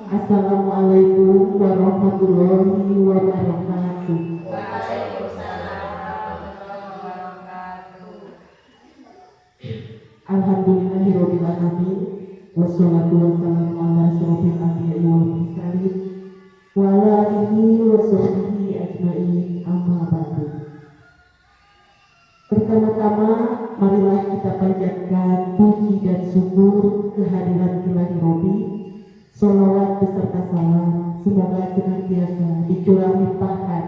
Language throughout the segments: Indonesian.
Assalamualaikum warahmatullahi wabarakatuh. Alhamdulillahirabbil alamin. Wassalatu wassalamu ala asyrofil anbiya'i wal mursalin wa ala alihi wa sahbihi ajmain, amma ba'du. Pertama-tama marilah kita panjatkan puji dan syukur kehadiran Ilahi Robbi. Sholawat beserta salam semoga senantiasa dicurah limpahkan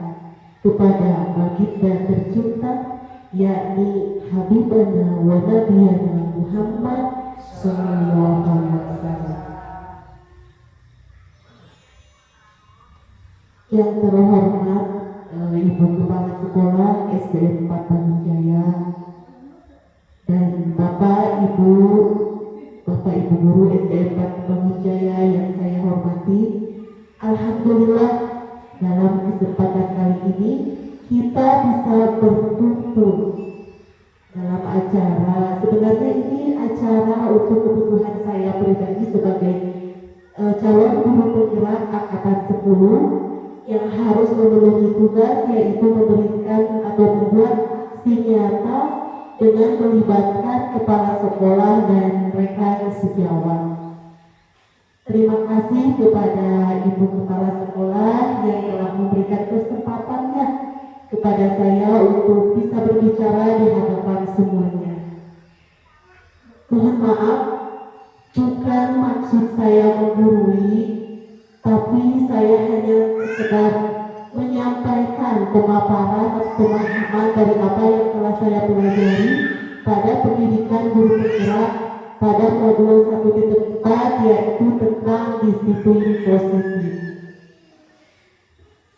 kepada baginda tercinta, yakni Habibana wa Nabiyana Muhammad sallallahu alaihi wasallam. Yang terhormat Ibu Kepala Sekolah SDN 4 Bandung Jaya dan Bapak Ibu Guru SDN 4 Bandung Jaya yang saya hormati. Alhamdulillah dalam kesempatan kali ini kita bisa berkumpul dalam acara. Sebenarnya ini acara untuk kebutuhan saya pribadi sebagai calon guru penggerak angkatan 10 yang harus memenuhi tugas, yaitu memberikan atau membuat aksi nyata dengan melibatkan kepala sekolah dan rekan sejawat. Terima kasih kepada Ibu Kepala Sekolah yang telah memberikan kesempatannya kepada saya untuk bisa berbicara di hadapan semuanya. Mohon maaf, bukan maksud saya menggurui, tapi saya hanya sekedar menyampaikan pemaparan atau pemahaman dari apa yang telah saya pelajari pada pendidikan guru penggerak pada modul 1.4, yaitu tentang disiplin positif.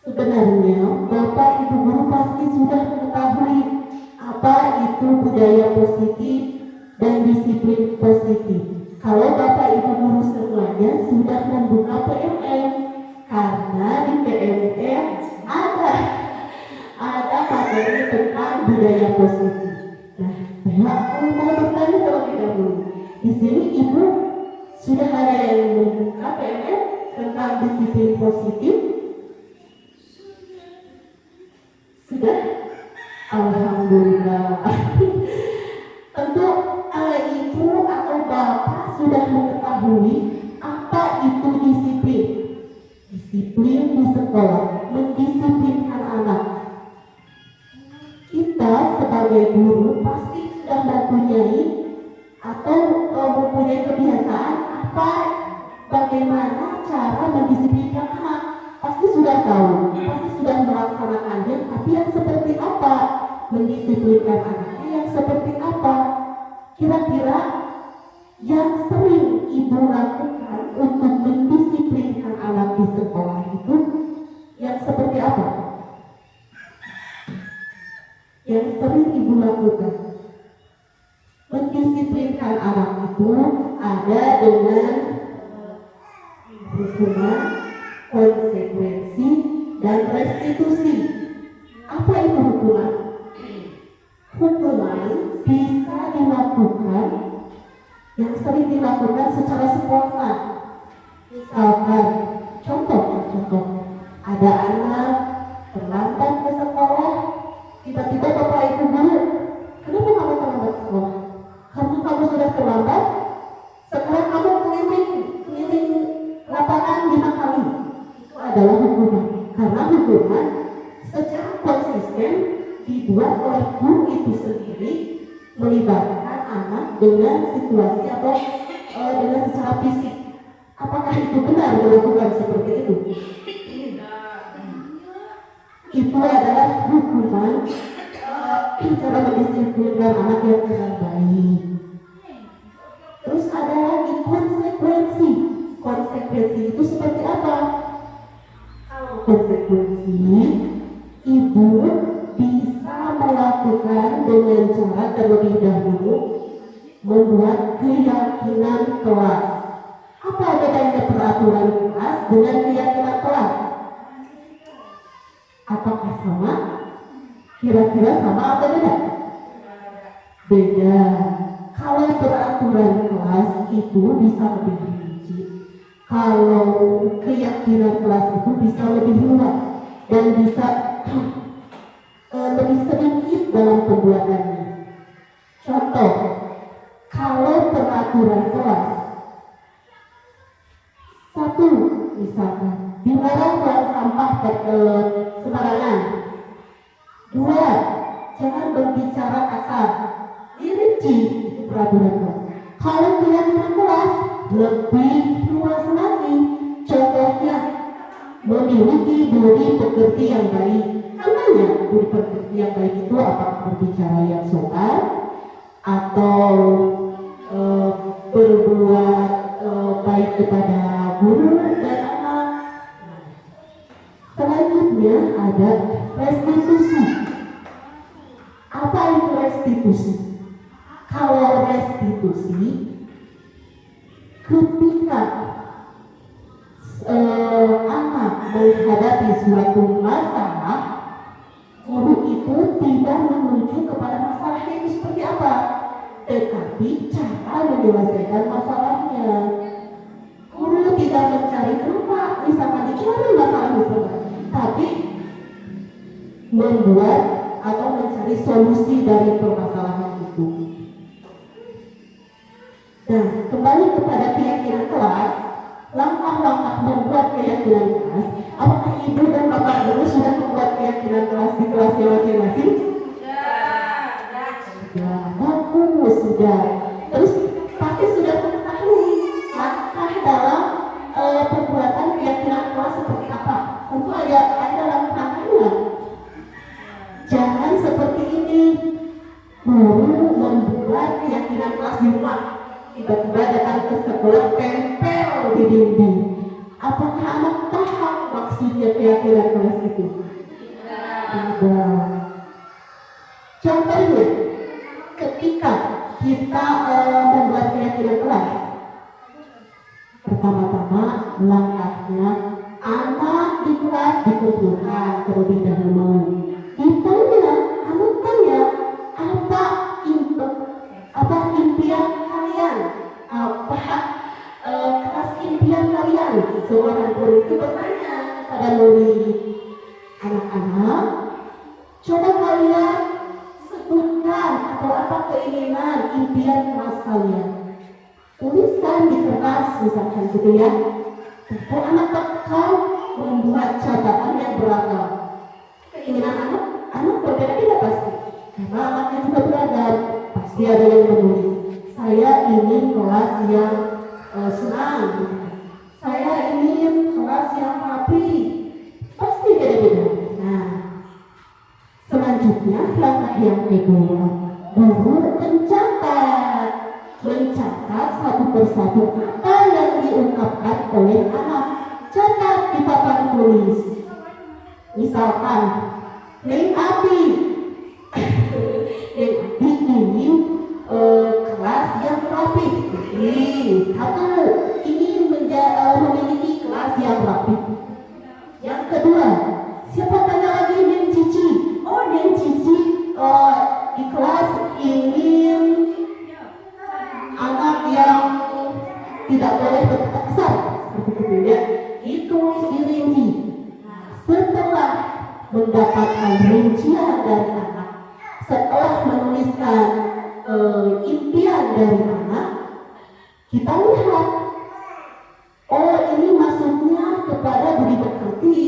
Sebenarnya Bapak Ibu guru pasti sudah mengetahui apa itu budaya positif dan disiplin positif. Kalau Bapak Ibu guru semuanya sudah membuka PMM, karena di PMM ada materi tentang budaya positif. Nah, saya mau bertanya terlebih dahulu. Di sini Ibu sudah ada yang membuka PMM tentang disiplin positif? Sudah? Alhamdulillah. Tentu Ibu atau Bapak sudah mengetahui apa itu disiplin. Disiplin di sekolah, mendisiplinkan anak. Kita sebagai guru pasti sudah mempunyai atau mempunyai kebiasaan bagaimana cara mendisiplinkan anak. Pasti sudah tahu, pasti sudah melaksanakannya, tapi yang seperti apa mendisiplinkan anaknya, yang seperti apa? Kira-kira yang sering Ibu lakukan untuk mendisiplinkan anak di sekolah itu yang seperti apa? Yang sering Ibu lakukan mendisiplinkan anak itu ada dengan hukuman, konsekuensi, dan restitusi. Apa itu hukuman? Hukuman bisa dilakukan, yang sering dilakukan secara spontan. Misalkan, contoh, ada anak terlambat ke sekolah, tiba-tiba Bapak Ibu guru, kenapa kamu terlambat sekolah? Karena kamu sudah terlambat, sekarang kamu keliling lapangan 5 kali. Itu adalah hukuman. Karena hukuman secara konsisten dibuat oleh guru itu sendiri, melibatkan anak dengan situasi atau dengan secara fisik. Apakah itu benar dilakukan seperti itu? Itu adalah hukuman cara mendisiplinkan anak yang kurang baik. Terus ada lagi konsekuensi. Konsekuensi itu seperti apa? Kalau konsekuensi, Ibu bisa melakukan dengan cara terlebih dahulu membuat keyakinan kelas. Apa bedanya peraturan kelas dengan keyakinan kelas? Apakah sama? Kira-kira sama atau beda? Beda. Kalau peraturan kelas itu bisa lebih rinci, kalau keyakinan kelas itu bisa lebih luas dan bisa lebih sedikit dalam pembuatannya. Contoh, kalau peraturan kelas satu, misalkan dilarang buang sampah sembarangan. Dua, jangan berbicara kasar. Dirinci itu peraturan kelas. Kalau keyakinan kelas lebih luas lagi. Contohnya, memiliki budi pekerti yang baik. Namanya budi pekerti yang baik itu apakah berbicara yang sopan atau berbuat baik kepada guru dan anak. Selanjutnya ada restitusi. Apa itu restitusi? Kalau restitusi, ketika anak menghadapi suatu masalah, guru itu tidak menuju kepada masalahnya itu seperti apa, tetapi cara menyelesaikan masalahnya. Guru tidak mencari kenapa, misalkan dicari masalah misalkan, tapi membuat atau mencari solusi dari permasalahan itu. Nah, kembali kepada keyakinan kelas, langkah-langkah membuat keyakinan kelas. Apakah ibu dan bapak guru sudah membuat keyakinan kelas di kelasnya masing-masing? Sudah, bagus, sudah. Terus pasti sudah mengetahui langkah dalam pembuatan keyakinan kelas seperti apa. Tentu ada langkah-langkahnya. Jangan seperti ini, guru membuat keyakinan kelas di rumah, tiba-tiba datang ke sekolah tempel di dinding. Apakah anak paham maksudnya keyakinan kelas itu? Tidak. Contohnya, ketika kita membuat keyakinan kelas, pertama-tama langkahnya anak di kelas dikumpulkan terlebih dahulu. Anak tanya, apa impian kalian? Apa kelas impian kalian? Seorang guru itu bertanya kepada murid, anak-anak, coba kalian sebutkan atau apa keinginan impian kelas kalian. Tuliskan di kertas misalkan gitu ya. Tentu anak bakal membuat catatan yang beragam. Keinginan anak berbeda-beda pasti. Karena anaknya juga beragam. Pasti ada yang menulis, saya ingin kelas yang senang. Saya ingin kelas yang rapi. Pasti beda-beda. Nah, selanjutnya langkah yang kedua, guru mencatat satu persatu apa yang diungkapkan oleh anak. Catat di papan tulis. Misalkan, Neng Abi ingin kelas yang rapi. Satu, ingin memiliki kelas yang rapi. Yang kedua, siapa tanya lagi Neng Cici? Oh, Neng Cici di kelas ingin anak yang tidak boleh berkata kasar, seperti itu ya. Ditulis di rinci. Setelah mendapatkan rincian dari anak, setelah menuliskan impian dari anak, kita lihat, oh ini maksudnya kepada budi pekerti,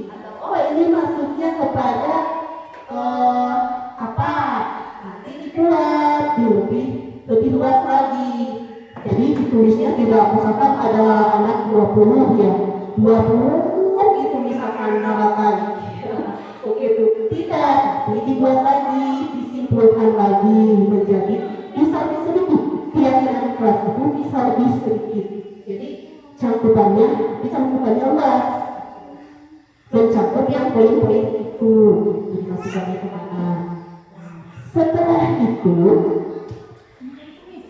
atau oh ini maksudnya kepada apa, nanti dibuat lebih luas lagi. Jadi ditulisnya tidak, misalkan ada anak 20 ya, 20 gitu misalkan harapan. Begitu, tidak, ini dibuat lagi, disimpulkan lagi menjadi bisa lebih sedikit. Keyakinan kelas itu bisa lebih sedikit. Jadi cakupannya luas. Mencakup yang poin-poin itu dimasukkannya kemana. Setelah itu,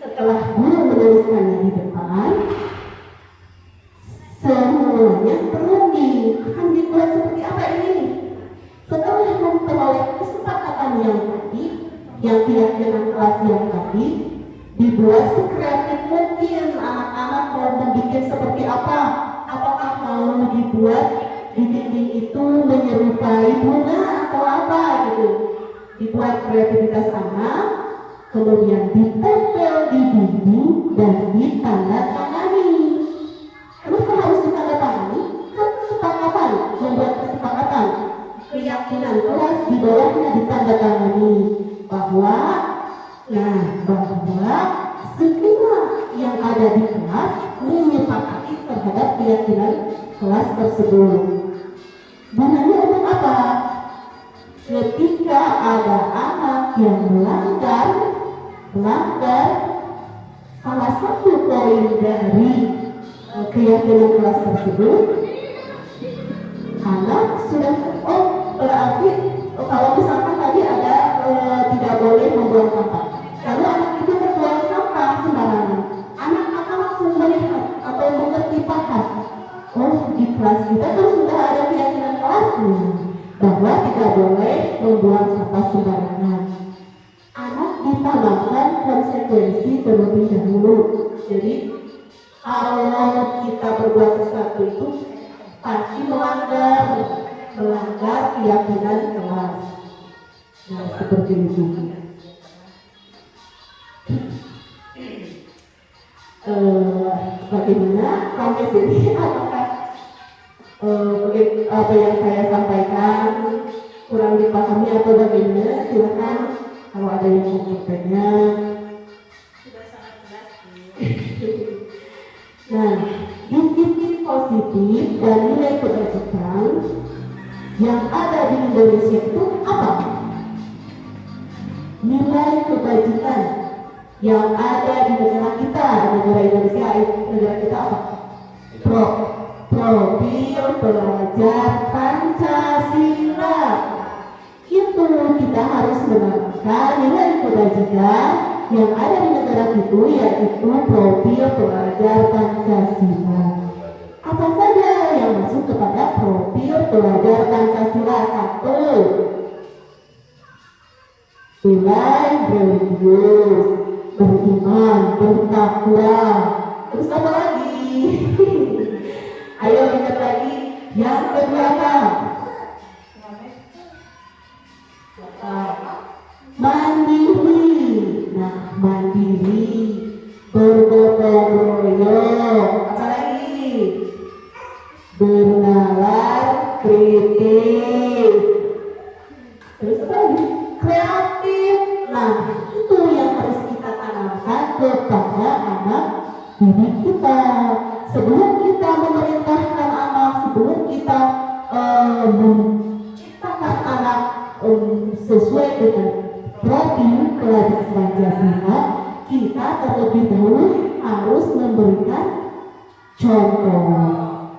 setelah guru menuliskannya di depan, semuanya berunding akan dibuat seperti apa ini. Setelah memperoleh kesepakatan yang tadi, yang keyakinan kelas yang tadi, dibuat sekreatif mungkin. Anak-anak mau membuat seperti apa? Apakah mau dibuat di dinding itu menyerupai bunga atau apa gitu? Dibuat kreativitas anak, kemudian ditempel di dinding dan ditandatangani. Kenapa harus ditandatangani? Kan kesepakatan, membuat kesepakatan, keyakinan kelas di bawahnya ditandatangani bahwa semua yang ada di kelas menyepakati terhadap keyakinan kelas tersebut. Gunanya untuk apa? Ketika ada anak yang melanggar salah satu poin dari keyakinan kelas tersebut, anak sudah berarti kalau misalkan tadi ada tidak boleh membuang sampah. Kalau anak itu membuang sampah sembarangan, anak akan langsung melihat atau mengerti paham. Di kelas kita kan sudah ada keyakinan kelasnya bahwa tidak boleh membuang sampah sembarangan. Anak ditanamkan konsekuensi terlebih dahulu. Jadi kalau kita berbuat sesuatu itu pasti melanggar keyakinan kelas. Nah, seperti itu. Bagaimana sampai sini? Apakah apa yang saya sampaikan kurang dipahami atau bagaimana? Silakan kalau ada yang mau bertanya. Sudah sangat jelas. Nah, disiplin positif dan nilai kebajikan yang ada di Indonesia itu apa? Nilai kebajikan yang ada di negara kita, negara Indonesia, negara kita apa? Profil pelajar Pancasila. Itu kita harus menerapkan nilai kebajikan yang ada di negara itu, yaitu profil pelajar Pancasila. Apa saja yang masuk kepada profil pelajar Pancasila? 1. Nilai religius, beriman, bertakwa. Terus apa lagi? Ayo ingat lagi. Yang kedua apa? Mandiri. Nah, mandiri, bergotong royong. Apa lagi? Bernalar kritis. Terus apa lagi? Kreatif. Nah, itu yang harus kita tanamkan kepada anak didik kita. Sebelum kita memerintahkan anak, sebelum kita menciptakan anak sesuai dengan profil kelas Pancasila, kita terlebih dahulu harus memberikan contoh.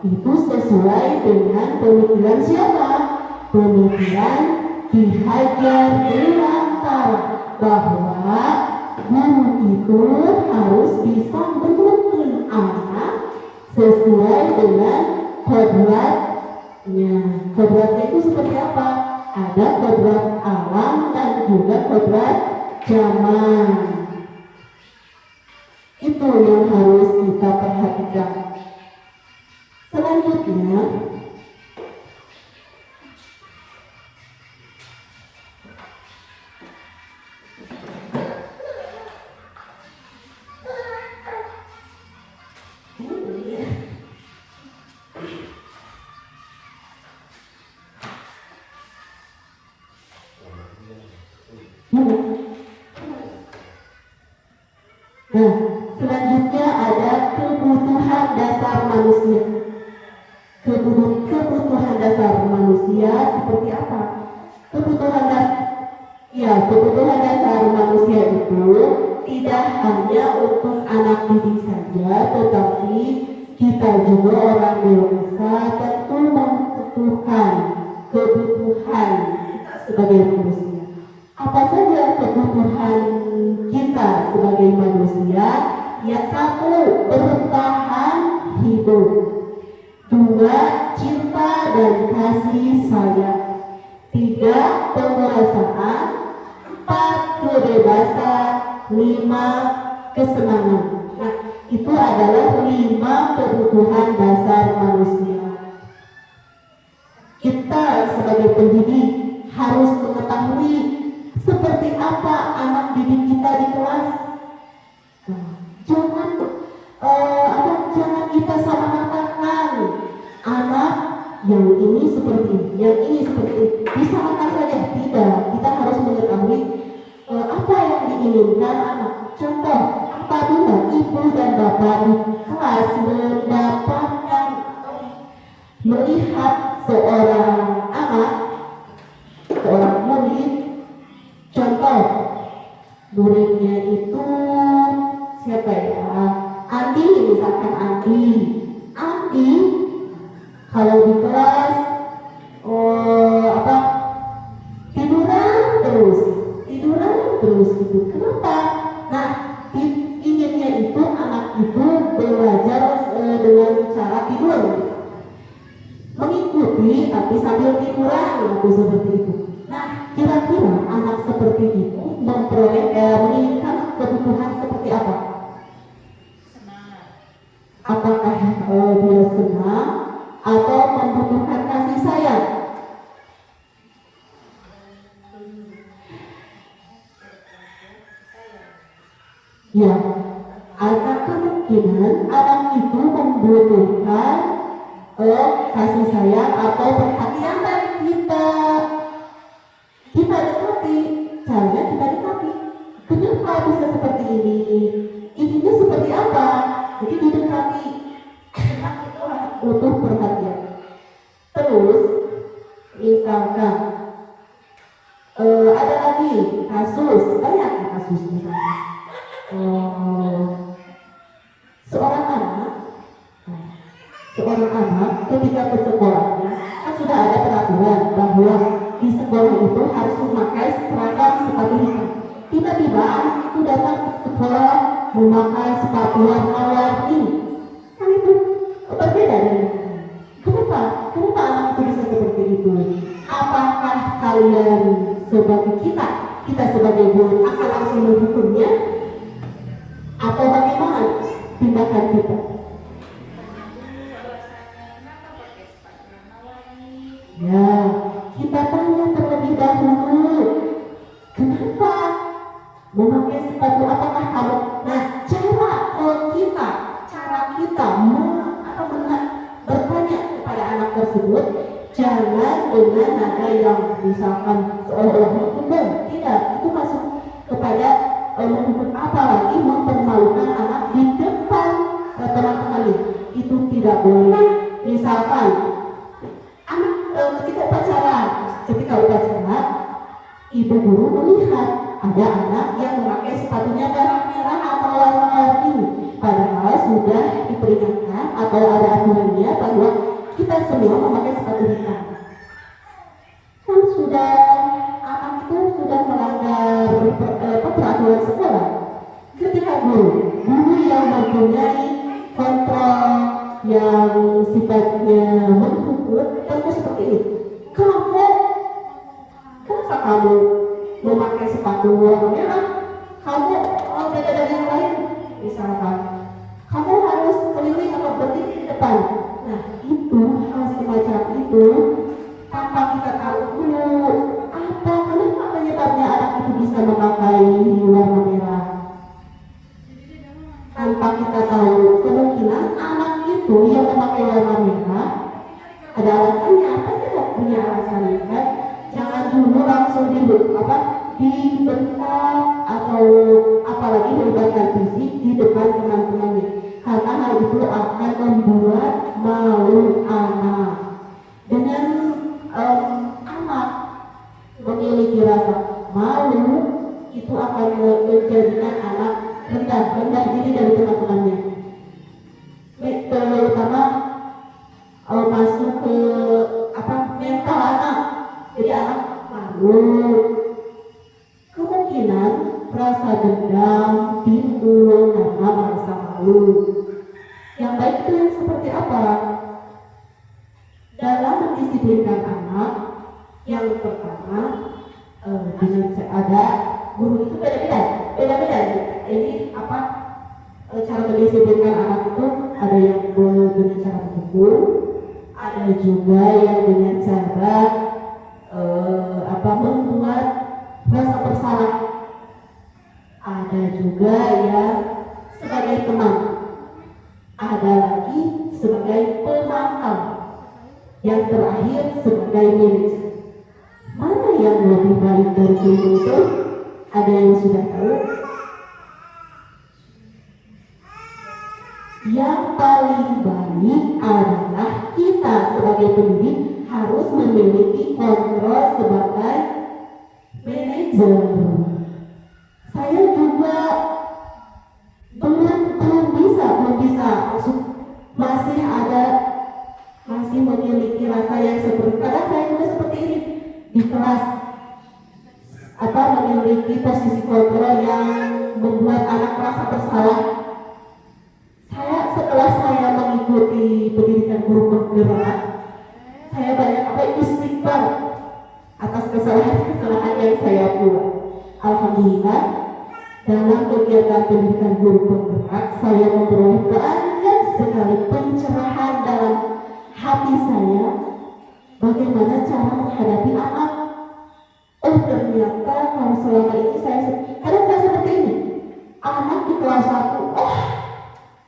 Itu sesuai dengan pemikiran siapa? Pemikiran Ki Hajar Dewantara, bahwa guru itu harus bisa menuntun anak sesuai dengan kodratnya. Kodratnya itu seperti apa? Ada kodrat alam dan juga kodrat zaman. Itu yang harus kita perhatikan. Selanjutnya, selanjutnya ada kebutuhan dasar manusia. Kebutuhan dasar manusia seperti apa? Kebutuhan dasar manusia itu tidak hanya untuk anak didik saja, tetapi kita juga orang dewasa tentu membutuhkan kebutuhan sebagai manusia. Apa saja kebutuhan kita sebagai manusia? Yang 1, bertahan hidup. 2, cinta dan kasih sayang. 3, penguasaan. 4, kebebasan. 5, kesenangan. Nah, itu adalah 5 kebutuhan dasar manusia. Kita sebagai pendidik harus mengetahui seperti apa anak didik kita di kelas. Nah, jangan kita samaratakan anak yang ini seperti ini, yang ini seperti ini. Disamakan saja, tidak. Kita harus mengetahui apa yang diinginkan anak. Contoh, apabila ibu dan bapak di kelas mendapatkan melihat seorang anak, seorang murid, contoh muridnya itu siapa ya? Andi, misalkan Andi kalau di kelas tiduran terus gitu. Kenapa? Nah, inginnya itu anak itu belajar dengan cara tidur, mengikuti tapi sambil tiduran, aku seperti itu. Nah, kira-kira anak seperti itu menginginkan kebutuhan seperti apa? Semangat. Apakah dia senang atau membutuhkan kasih sayang? Ya, ada kemungkinan anak itu membutuhkan kasih sayang atau perhatian dari kita. Kita dekati, caranya kita dekati. Kenapa bisa seperti ini? Ininya seperti apa? Jadi didekati. Anak itu butuh perhatian. Terus, misalkan ada lagi kasus, banyak kasus misalnya. Seorang anak ketika ke sekolahnya kan sudah ada peraturan bahwa di sekolah itu harus memakai seragam sepatu hitam. Tiba-tiba anak itu datang ke sekolah memakai sepatu warna-warni. Kan itu berbeda dengan kenapa anak itu bisa seperti itu? Apakah kalian sebagai kita sebagai guru akan langsung menghukumnya? Atau bagaimana tindakan kita? Ya, kita tanya terlebih dahulu, kenapa memakai sepatu? Apakah kamu? Nah, cara kita bertanya kepada anak tersebut, jangan dengan nada yang misalkan seolah-olah menghukum. Tidak, itu masuk kepada menghukum, apalagi mempermalukan anak di depan teman-teman. Itu tidak boleh. Misalkan anak ketika upacara ibu guru melihat ada anak yang memakai sepatunya merah atau warna-warni, padahal sudah diperingatkan atau ada aturannya bahwa kita semua memakai sepatu hitam. Kan anak itu sudah melanggar peraturan sekolah. Ketika guru yang mempunyai kontrol yang sifatnya menghukum, tentu seperti ini. Kenapa kamu memakai sepatu warna merah? Kamu beda dari yang lain. Misalkan kamu harus keliling atau berdiri di depan. Nah, itu hal semacam itu tanpa kita tahu dulu kenapa penyebabnya anak itu bisa memakai warna merah. Tanpa kita tahu, kemungkinan anak itu yang memakai warna merah ada alasannya. Apa sih nggak punya alasannya kan? Jangan dulu langsung dibentak atau apalagi melibatkan fisik di depan teman-temannya, karena hal itu akan membuat malu anak. Dengan anak memiliki rasa malu, itu akan menjadikan anak rendah diri dari teman-temannya, terutama masuk ke mental anak. Jadi anak malu, kemungkinan rasa dendam timbul karena merasa malu. Yang baik itu yang seperti apa? Dalam mendisiplinkan anak, yang pertama dengan ada guru itu beda-beda. Ini cara mendisiplinkan anak itu ada yang dengan cara menghukum, ada juga yang dengan cara membuat rasa bersalah, ada juga yang sebagai teman, ada lagi sebagai pemantau, yang terakhir sebagai manajer. Mana yang lebih baik dari itu? Ada yang sudah tahu? Yang paling baik adalah kita sebagai pendidik harus memiliki kontrol sebagai manajer. Saya juga belum bisa masih memiliki rasa yang seperti kadang saya juga seperti ini di kelas, memiliki posisi kontrol yang membuat anak merasa bersalah. Setelah saya mengikuti pendidikan guru penggerak, saya banyak istighfar atas kesalahan yang saya buat. Alhamdulillah, dalam kegiatan pendidikan guru penggerak, saya memperoleh banyak sekali pencerahan dalam hati saya bagaimana cara menghadapi anak. Ternyata kalau selama ini kadang saya seperti ini, anak di kelas 1,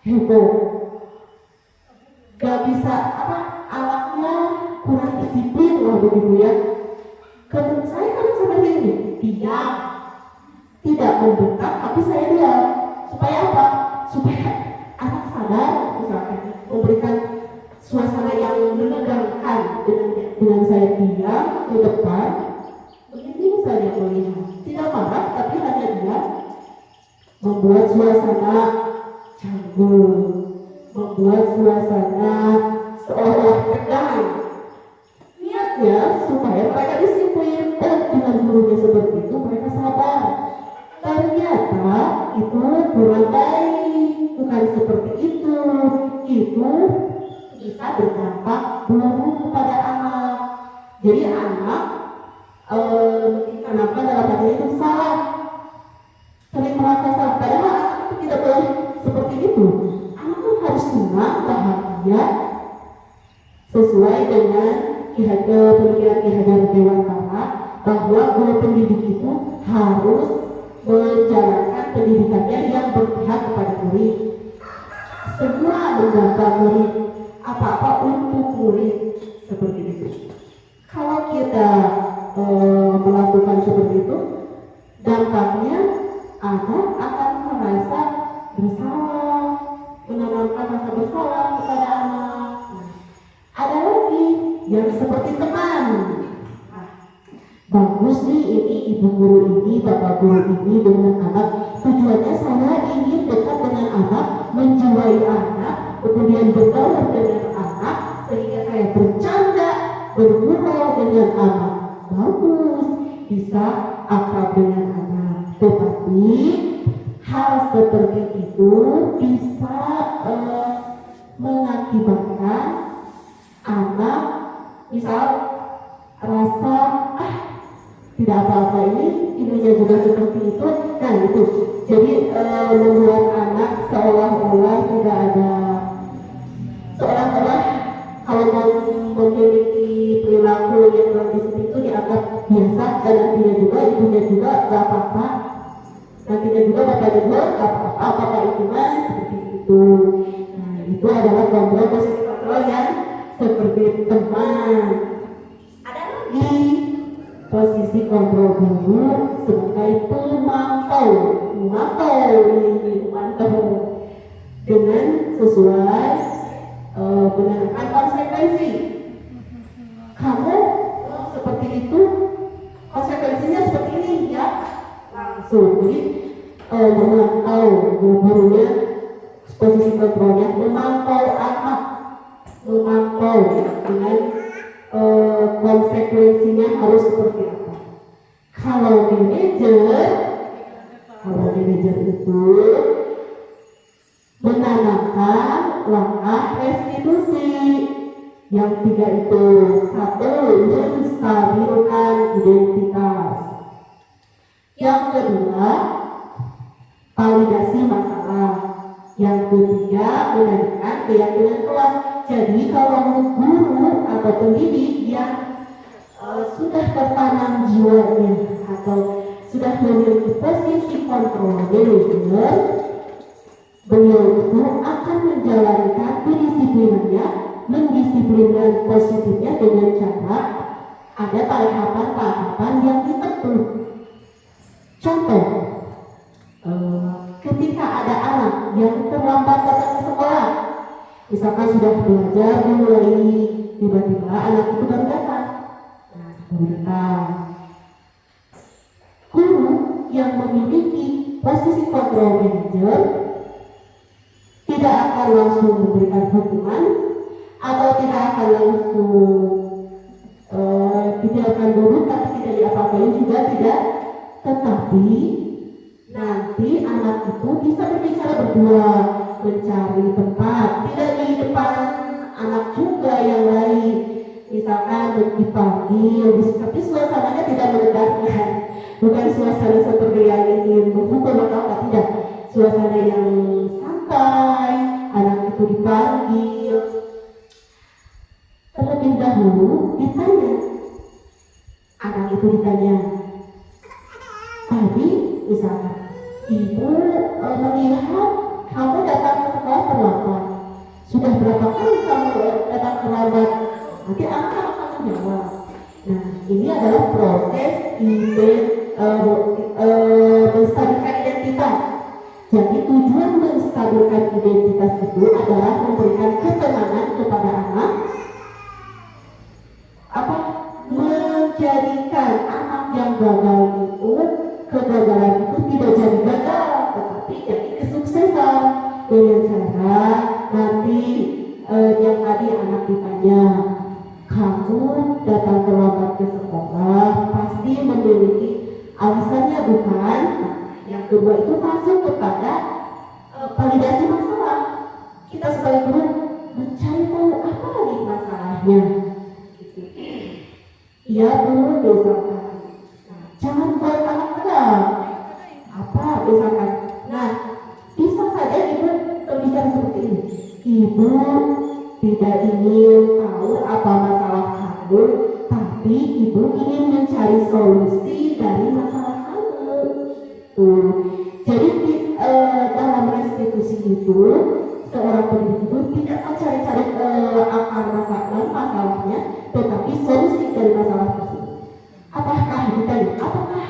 heboh, gak bisa anaknya kurang disiplin begitu ya. Kemudian saya kadang seperti ini, diam, tidak mendekat, tapi saya diam. Supaya apa? Supaya anak sadar, misalkan memberikan suasana yang menegangkan dengan saya diam di depan, begitu saja melihat, tidak marah tapi hanya diam, membuat suasana canggung, membuat suasana seolah tegang. Niatnya supaya mereka disiplin, dan dengan gurunya seperti itu mereka sabar. Ternyata itu kurang baik, bukan seperti itu bisa berdampak buruk kepada anak. Jadi anak kenapa dalam hal itu salah, sering merasa salah, padahal anak itu tidak boleh seperti itu. Anak itu harus senang, bahagia, sesuai dengan pemikiran Ki Hajar Dewantara bahwa guru pendidik itu harus menjalankan pendidikannya yang berpihak kepada murid. Semua menjaga murid, apa-apa untuk murid, seperti itu. Kalau kita melakukan seperti itu, dampaknya anak akan merasa bersalah, menanamkan rasa bersalah kepada anak. Ada lagi yang seperti teman. Bagus nih, ini ibu guru ini, bapak guru ini dengan anak. Tujuannya saya ingin dekat dengan anak, menjiwai anak, kemudian bergaul dengan anak, sehingga saya bercanda, bergurau dengan anak. Bagus, bisa akrab dengan anak. Tetapi hal seperti itu bisa mengakibatkan anak misal rasa tidak apa-apa, ini ibunya juga seperti itu. Nah itu jadi membuat anak seolah-olah tidak ada, seolah-olah kalau memiliki perilaku yang seperti itu dianggap biasa, dan nantinya juga ibunya juga gak apa-apa, nantinya juga bapaknya juga gak apa-apa, bapak itu mas seperti itu. Nah itu adalah posisi kontrol yang seperti teman. Ada lagi posisi kontrol guru sebagai pemantau dengan sesuai berdasarkan konsekuensi. Kamu seperti itu, konsekuensinya seperti ini ya, langsung. Jadi memantau gurunya, posisi kontrolnya memantau anak, memantau dengan konsekuensinya harus seperti apa. Kalau manajer itu menanamkan langkah restitusi. Yang 3 itu, 1, menstabilkan identitas. Yang kedua, validasi masalah. Yang ketiga, menanyakan keyakinan kelas. Jadi kalau guru atau pendidik yang sudah tertanam jiwanya atau sudah memiliki posisi kontrol manajer, beliau itu akan menjalankan kedisiplinannya, mendisiplinkan positifnya dengan cara ada tahapan-tahapan yang ditentu. Contoh, ketika ada anak yang terlambat datang ke sekolah, misalkan sudah belajar dimulai, tiba-tiba anak itu baru datang. Guru yang memiliki posisi kontrol manager tidak akan langsung memberikan hukuman atau tidak akan langsung tidak akan dulu tapi tidak diapa-apain juga tidak, tetapi nanti anak itu bisa berbicara berdua, mencari tempat, tidak di depan anak juga yang lain, misalkan dipanggil, tapi suasananya tidak menegangkan, bukan suasana seperti yang ingin menghukum atau tidak, suasana yang santai, anak itu dipanggil. Terlebih dahulu ditanya, anak itu ditanya, tadi misalkan ibu melihat kamu datang ke sekolah terlambat, sudah berapa kali kamu datang terlambat? Nanti anak akan menjawab. Nah, ini adalah proses menstabilkan identitas. Jadi tujuan menstabilkan identitas itu adalah memberikan ketenangan kepada anak, menjadikan anak yang gagal itu, kegagalan itu tidak jadi gagal, tetapi jadi kesuksesan dengan cara nanti yang tadi anak ditanya, kamu datang terlambat ke sekolah pasti memiliki alasannya bukan? Yang kedua itu masuk kepada validasi masalah. Kita sebagai guru mencari tahu apa lagi masalahnya. Iya Bu, misalkan. Nah, jangan buat anak tegang. Apa misalkan? Nah, bisa saja ibu berbicara seperti ini. Ibu tidak ingin tahu apa masalah kamu, tapi ibu ingin mencari solusi dari masalah kamu. Jadi dalam restitusi itu seorang pendidik itu tidak mencari-cari akar masalahnya, tetapi solusi dari masalah tersebut. Apakah ditanya, apakah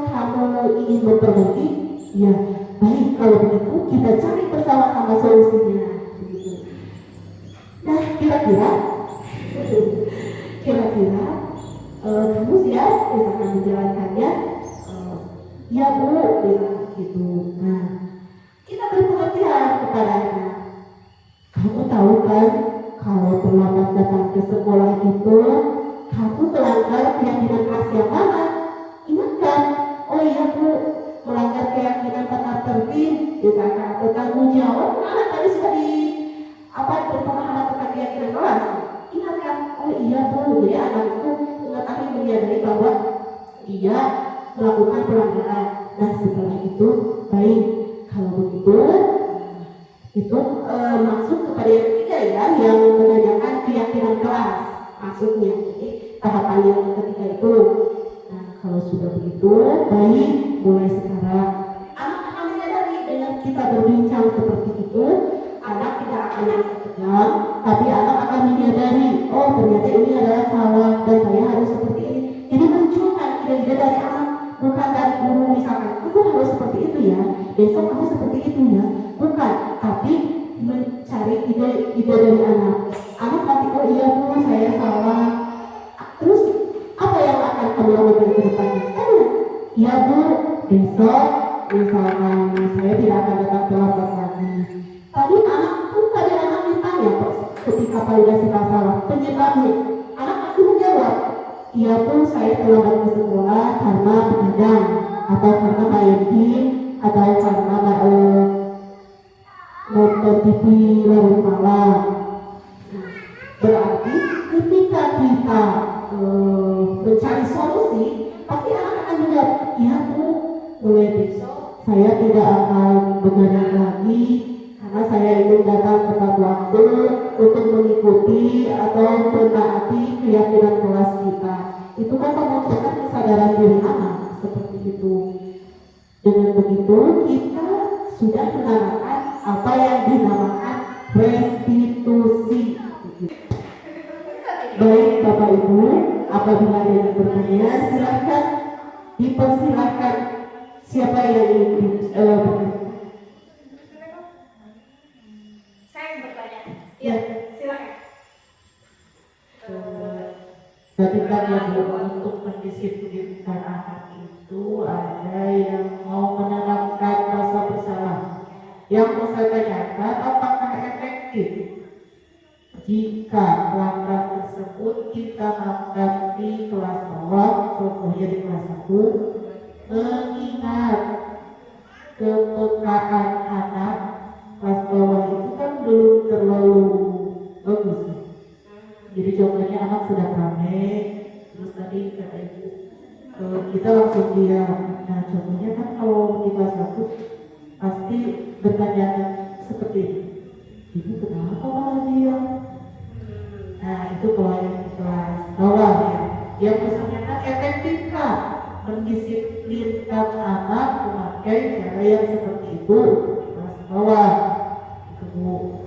kamu ingin memperbaiki? Ya, baik, kalau begitu kita cari bersama-sama solusinya. Nah, kira-kira kamu siap misalkan menjalankannya? Ya Bu, misalkan gitu. Nah, kita berpengertian kepada anak. Kamu tahu kan, kalau terlambat datang ke sekolah itu, kamu melanggar keyakinan kelas yang mana? Ingatkan, oh iya Bu, melanggar keyakinan tata tertib, misalkan atau tanggung jawab. Anak tadi sudah berpemahaman tentang keyakinan kelas. Ingatkan, oh iya Bu, jadi anak itu mengetahui menyadari bahwa dia melakukan pelanggaran. Nah, setelah itu, baik, kalau begitu, itu masuk kepada yang ketiga ya, yang menanyakan keyakinan kelas maksudnya. Jadi tahapan yang ketiga itu. Nah, kalau sudah begitu, baik, mulai sekarang anak akan menyadari dengan kita berbincang seperti itu, anak tidak akan merasa tegang, tapi anak akan menyadari, oh ternyata ini adalah salah dan saya harus seperti ini. Jadi munculkan ide-ide dari anak, bukan dari guru misalkan, kamu harus seperti itu ya, besok kamu seperti itu ya, bukan, tapi mencari ide dari anak. Anak nanti, oh iya Bu, saya salah. Terus apa yang akan kamu lakukan ke depannya? Iya Bu, besok misalkan saya tidak akan datang terlambat lagi. Tadi anak ditanya ketika validasi masalah penyebabnya, anak masih menjawab, iya Bu, saya terlambat ke sekolah karena begadang atau karena main game atau karena nonton TV larut malam. Berarti ketika kita mencari solusi, pasti anak akan menjawab, iya Bu, mulai besok saya tidak akan begadang lagi, waktu untuk mengikuti atau menaati keyakinan kelas kita. Itu kan memunculkan kesadaran diri anak seperti itu. Dengan begitu kita sudah menerapkan apa yang dinamakan restitusi. Baik Bapak Ibu, apabila ada yang bertanya silahkan dipersilahkan. Siapa yang ingin Saya yang bertanya. Iya, silakan. Tadi kan yang untuk mendisiplinkan anak itu ada yang mau menerapkan rasa bersalah. Yang mau saya tanyakan, apakah efektif jika langkah tersebut kita lakukan di kelas bawah, contohnya di kelas 1, mengingat kepekaan anak kelas bawah itu kan belum terlalu bagus ya. Jadi contohnya anak sedang rame, terus tadi kata ibu kita langsung diam. Nah contohnya kan kalau di kelas 1 pasti bertanya seperti ini, ibu kenapa malah diam? Nah itu kalau yang di kelas bawah ya. Yang pertanyakan efektifkah mendisiplinkan anak memakai cara yang seperti itu kelas bawah? Itu Bu.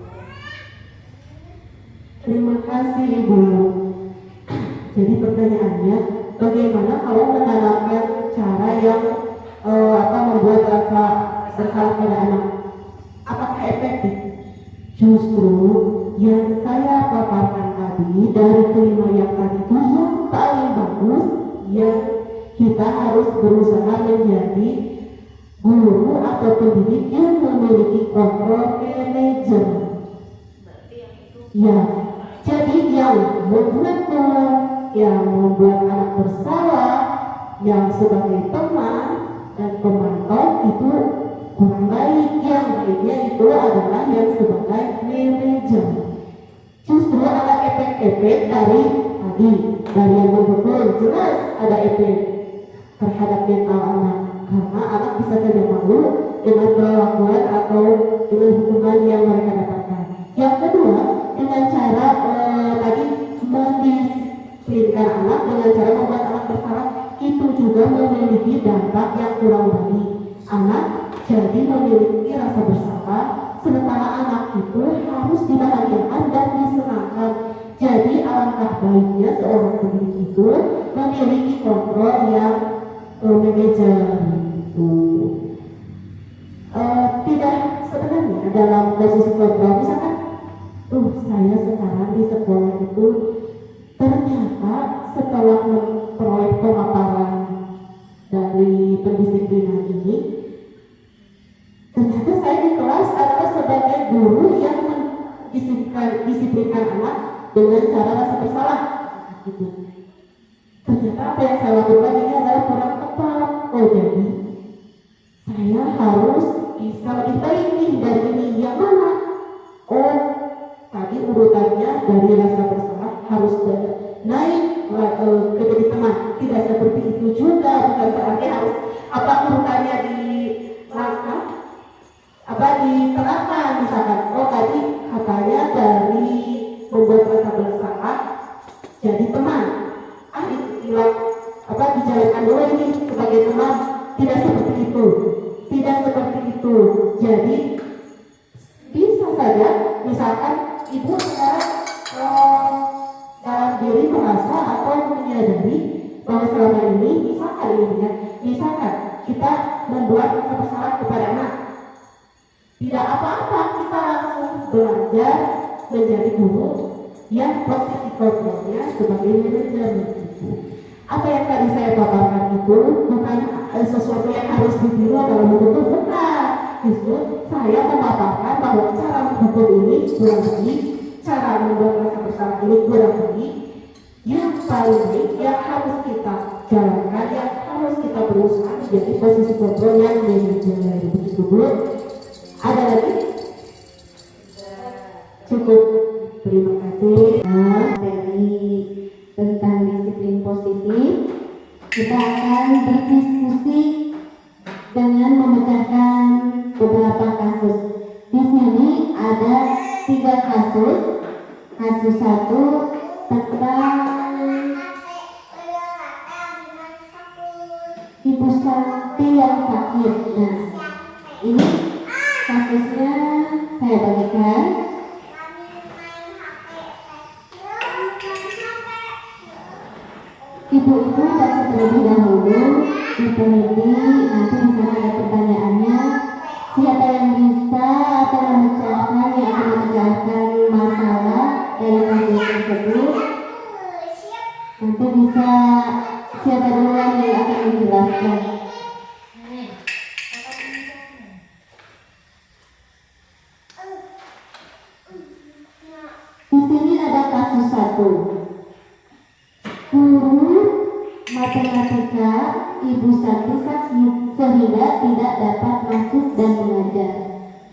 Terima kasih Ibu. Jadi pertanyaannya, bagaimana kalau menerapkan cara yang membuat rasa bersalah pada anak? Apakah efektif? Justru yang saya paparkan tadi dari kelima yang tadi itu yang paling bagus, yang kita harus berusaha menjadi guru atau pendidik yang memiliki kontrol manajemen. Ya, jadi yang membuat anak bersalah, yang sebagai teman dan pemantau itu kurang baik. Yang baiknya itu adalah yang sebagai manajer. Justru ada efek-efek dari yang betul jelas ada efek terhadap mental anak, karena anak bisa saja malu dengan perlakuan atau dengan hubungan yang mereka dapatkan. Yang kedua, dengan cara tadi mendisiplinkan anak dengan cara membuat anak bersalah, itu juga memiliki dampak yang kurang baik. Anak jadi memiliki rasa bersalah, sementara anak itu harus dibahagiakan dan disenangkan. Jadi alangkah baiknya seorang pendidik itu memiliki kontrol yang manajer itu. Tidak sebenarnya dalam posisi kontrol, misalkan saya sekarang di sekolah itu ternyata setelah memperoleh pemaparan dari pendisiplinan ini, ternyata saya di kelas adalah sebagai guru yang mendisiplinkan anak dengan cara rasa bersalah gitu. Ternyata apa yang saya lakukan ini adalah kurang tepat. Jadi saya harus bisa lebih baik nih dari ini. Yang mana? Tadi urutannya dari rasa bersalah harus naik ke jadi teman. Tidak seperti itu juga, bukan berarti harus urutannya di langkah diterapkan. Misalkan tadi katanya dari membuat rasa bersalah jadi teman, dijalankan dulu ini sebagai teman. Tidak seperti itu. Jadi bisa saja misalkan ibu dalam diri merasa atau menyadari bahwa selama ini misalkan kita membuat rasa bersalah kepada anak, tidak apa-apa, kita langsung belajar menjadi guru yang posisi kontrolnya sebagai manajer. Apa yang tadi saya paparkan itu bukan sesuatu yang harus ditiru dalam bentuk bukan. Justru saya memaparkan bahwa cara menghukum ini kurang baik, cara membuat rasa bersalah ini kurang baik. Yang paling baik yang harus kita jalankan, yang harus kita berusaha menjadi posisi kontrol yang manajer. Begitu Bu. Ada lagi? Cukup. Terima kasih. Dari tentang disiplin positif, kita akan berdiskusi dengan memecahkan beberapa kasus. Di sini ada 3 kasus. kasus satu tentang Ibu Santi yang sakit. Nah, ini kasusnya saya bagikan. Ibu-ibu baca terlebih dahulu, diteliti, nanti di sana ada pertanyaannya. Siapa yang bisa atau memecahkan yang akan memecahkan masalah dari kasus tersebut? Nanti bisa siapa duluan yang akan menjelaskan? Di sini ada kasus satu. Guru matematika Ibu Santi sakit sehingga tidak dapat masuk dan mengajar.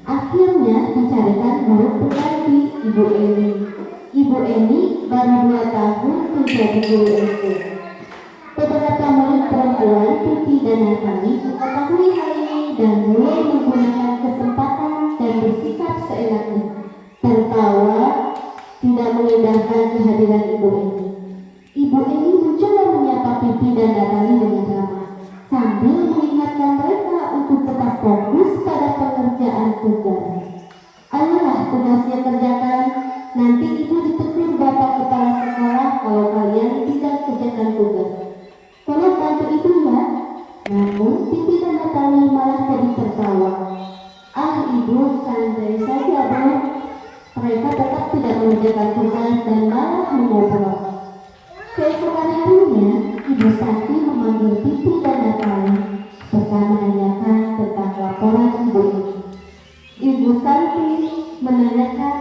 Akhirnya dicarikan guru pengganti Ibu Eni. Ibu Eni baru 2 tahun menjadi guru SD. Beberapa murid perempuan Titi dan Natali mengetahui hal ini dan mulai menggunakan kesempatan dan bersikap seenaknya, tertawa, tidak mengindahkan kehadiran Ibu Eni. Ibu Eni mencoba menyapa Pipi dan Natali dengan ramah, sambil mengingatkan mereka untuk tetap fokus pada pengerjaan tugas. Ayolah tugasnya kerjakan, nanti ibu ditegur bapak kepala sekolah kalau kalian tidak kerjakan tugas. Tolong bantu ibu ya. Namun Pipi dan Natali malah jadi tertawa. Ah ibu, santai saja bu. Mereka tetap tidak mengerjakan tugas dan malah mengobrol. Keesokan harinya, Ibu Santi memanggil Pipi dan Natali serta menanyakan tentang laporan ibu ini. Ibu Santi menanyakan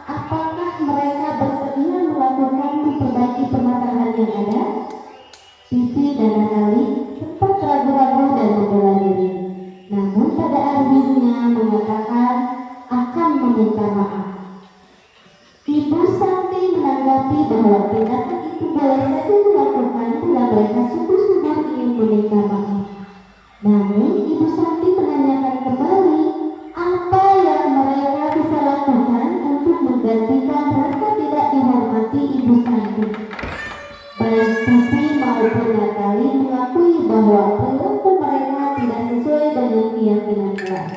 apakah mereka bersedia melakukan memperbaiki permasalahan yang ada. Pipi dan Natali sempat ragu-ragu dan membela diri, namun pada akhirnya mengatakan akan meminta maaf. Ibu Santi menanggapi bahwa tindakan itu boleh saja dilakukan bila mereka sungguh-sungguh ingin meminta maaf. Namun Ibu Santi menanyakan kembali apa yang mereka bisa lakukan untuk menggantikan rasa tidak dihormati Ibu Santi. Baik Pipi maupun Natali mengakui bahwa perilaku mereka tidak sesuai dengan keyakinan kelas.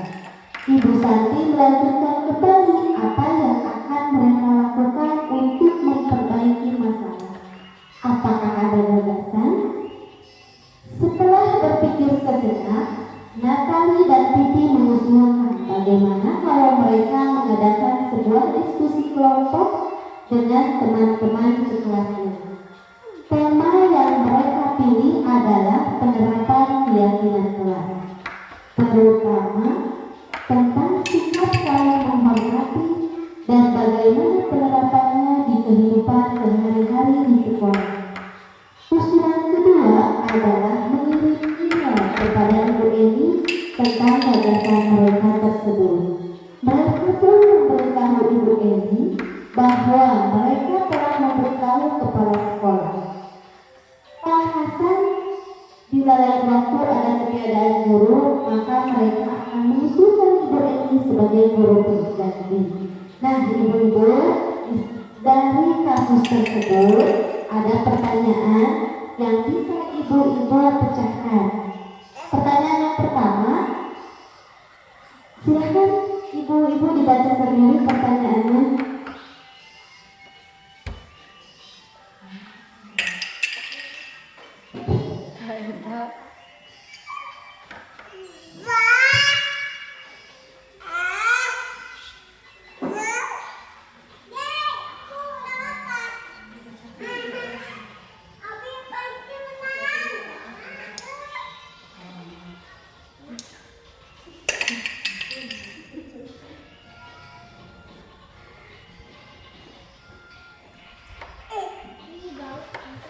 Ibu Santi melanjutkan kembali apa yang akan mereka lakukan untuk memperbaiki masalah. Apakah ada gagasan? Setelah berpikir sejenak, Natali dan Pipi mengusulkan bagaimana kalau mereka mengadakan sebuah diskusi kelompok dengan teman-teman sekelasnya. Tema yang mereka pilih adalah penerapan keyakinan kelas, terutama tentang sikap saling menghormati dan bagaimana penerapannya di kehidupan sehari-hari di sekolah. Usulan kedua adalah mengirim email kepada Ibu Eni tentang gagasan mereka tersebut. Mereka pun memberitahu Ibu Eni bahwa mereka telah memberitahu kepala sekolah. Pak Hasan, bila lain waktu ada ketiadaan guru, maka mereka akan mengusulkan Ibu Eni sebagai guru pengganti. Nah, ibu-ibu, dari kasus tersebut ada pertanyaan yang bisa ibu-ibu pecahkan. Pertanyaan yang pertama, silakan ibu-ibu dibaca sendiri pertanyaannya.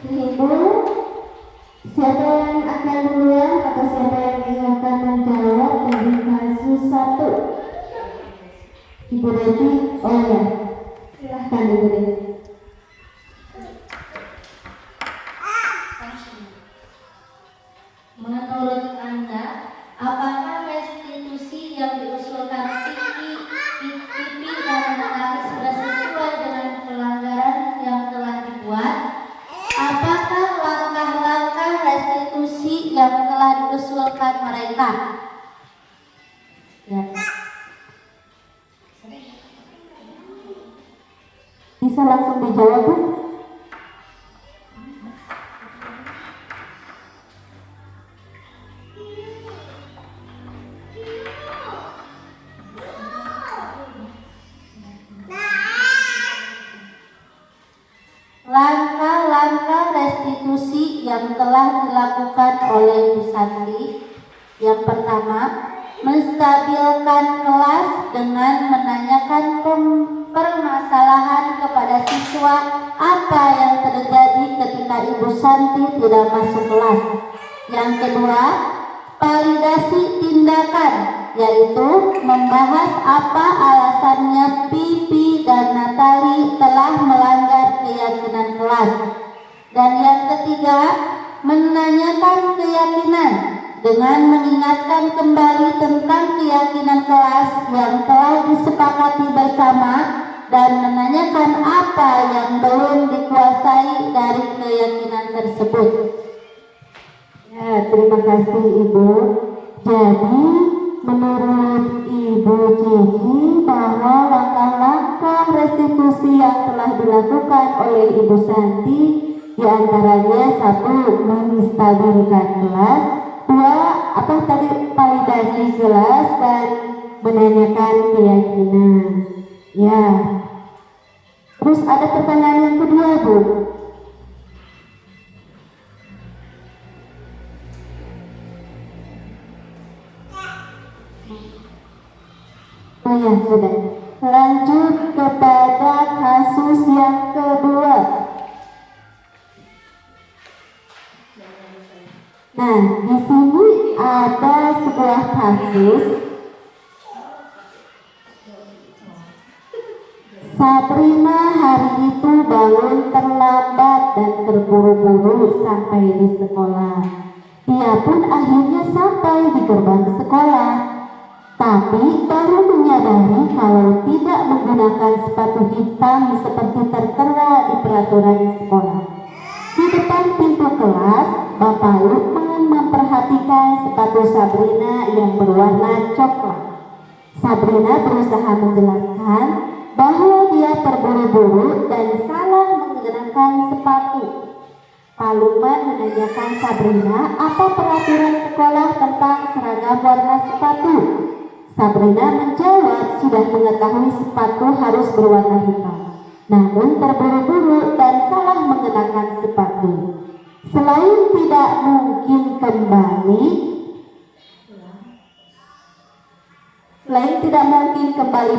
Ibu, siapa yang akan duluan atau siapa yang akan menjawab dari kasus satu? Ibu Desi, oh ya, silahkan Ibu Desi. Menurut Anda, apakah restitusi yang diusulkan Pipi dan Natali sudah sesuai mereka? Ya. Bisa langsung dijawab, Bu? Langkah-langkah restitusi yang telah dilakukan oleh Bu Santi. Yang pertama, menstabilkan kelas dengan menanyakan permasalahan kepada siswa apa yang terjadi ketika Ibu Santi tidak masuk kelas. Yang kedua, validasi tindakan, yaitu membahas apa alasannya Pipi dan Natali telah melanggar keyakinan kelas. Dan yang ketiga, menanyakan keyakinan dengan mengingatkan kembali tentang keyakinan kelas yang telah disepakati bersama dan menanyakan apa yang belum dikuasai dari keyakinan tersebut. Ya, terima kasih Ibu. Jadi menurut Ibu Cici bahwa langkah-langkah restitusi yang telah dilakukan oleh Ibu Santi diantaranya satu, menstabilkan kelas, dua, validasi kelas, dan menanyakan keyakinan. Ya. Terus ada pertanyaan yang kedua, Bu. Oh ya, sudah. Lanjut kepada kasus yang kedua. Nah, di sini ada sebuah kasus. Sabrina hari itu bangun terlambat dan terburu-buru sampai di sekolah. Dia pun akhirnya sampai di gerbang sekolah, tapi baru menyadari kalau tidak menggunakan sepatu hitam seperti tertera di peraturan sekolah. Di depan pintu kelas, Bapak Lukman memperhatikan sepatu Sabrina yang berwarna coklat. Sabrina berusaha menjelaskan bahwa dia terburu-buru dan salah menggunakan sepatu. Pak Lukman menanyakan Sabrina apa peraturan sekolah tentang seragam warna sepatu. Sabrina menjawab sudah mengetahui sepatu harus berwarna hitam, namun terburu-buru dan salah mengenakan sepatu. Selain tidak mungkin kembali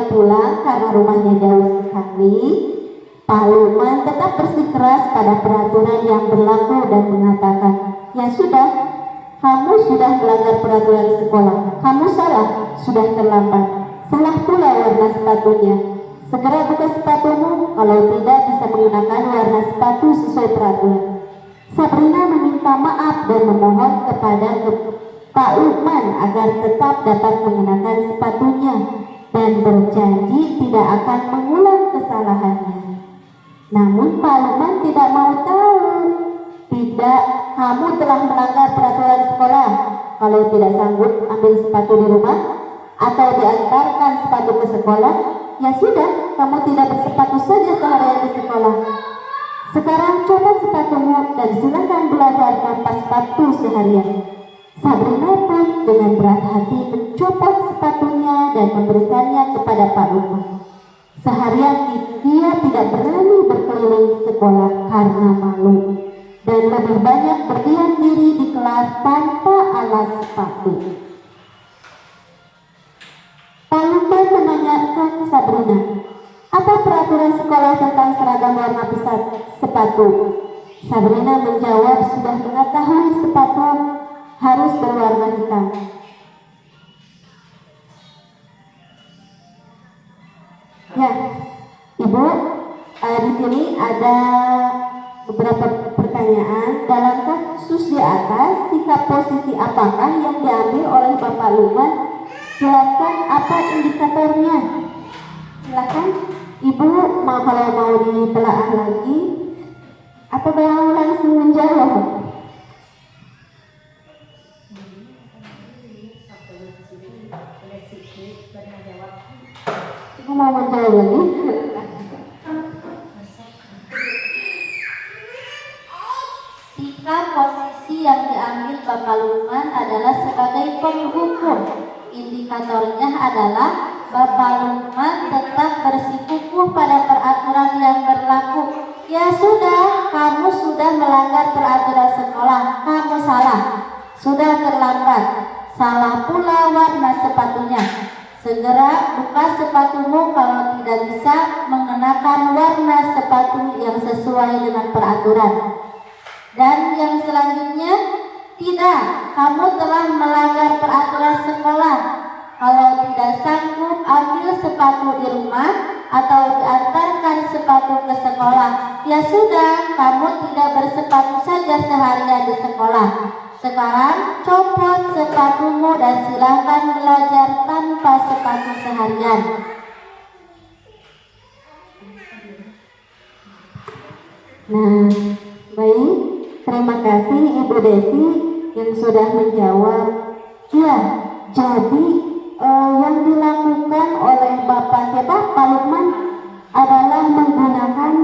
pulang karena rumahnya jauh sekali, Pak Lukman tetap bersikeras pada peraturan yang berlaku dan mengatakan, ya sudah, kamu sudah melanggar peraturan sekolah, kamu salah, sudah terlambat, salah pula warna sepatunya. Segera buka sepatumu, kalau tidak bisa menggunakan warna sepatu sesuai peraturan. Sabrina meminta maaf dan memohon kepada Pak Lukman agar tetap dapat mengenakan sepatunya dan berjanji tidak akan mengulang kesalahannya. Namun Pak Lukman tidak mau tahu. Tidak, kamu telah melanggar peraturan sekolah. Kalau tidak sanggup ambil sepatu di rumah atau diantarkan sepatu ke sekolah, ya sudah, kamu tidak bersepatu saja seharian di sekolah. Sekarang coba sepatumu dan silakan belajar tanpa sepatu seharian. Sabrina pun dengan berat hati mencopot sepatunya dan memberikannya kepada Pak Lukman. Seharian dia tidak berani berkeliling sekolah karena malu dan lebih banyak berdiam diri di kelas tanpa alas sepatu. Pak Lukman menanyakan Sabrina, apa peraturan sekolah tentang seragam warna sepatu? Sabrina menjawab sudah mengetahui sepatu harus berwarna hitam. Ya, Ibu, di sini ada beberapa pertanyaan. Dalam kasus di atas, sikap posisi apakah yang diambil oleh Bapak Lukman? Jelaskan apa indikatornya. Silakan Ibu, kalau mau ditelaah lagi atau mau langsung menjawab. mau menjawab lagi? Sikap posisi yang diambil Bapak Lukman adalah sebagai penghukum. Indikatornya adalah Bapak Lukman tetap bersikukuh pada peraturan yang berlaku. Ya sudah, kamu sudah melanggar peraturan sekolah, kamu salah. Sudah terlambat, salah pula warna sepatunya. Segera buka sepatumu kalau tidak bisa mengenakan warna sepatu yang sesuai dengan peraturan. Dan yang selanjutnya, tidak, kamu telah melanggar peraturan sekolah. Kalau tidak sanggup, ambil sepatu di rumah atau diantarkan sepatu ke sekolah. Ya sudah, kamu tidak bersepatu saja seharian di sekolah. Sekarang copot sepatumu dan silakan belajar tanpa sepatu seharian. Nah, baik, terima kasih Ibu Desi yang sudah menjawab. Ya, jadi yang dilakukan oleh Bapak siapa? Pak Lukman adalah menggunakan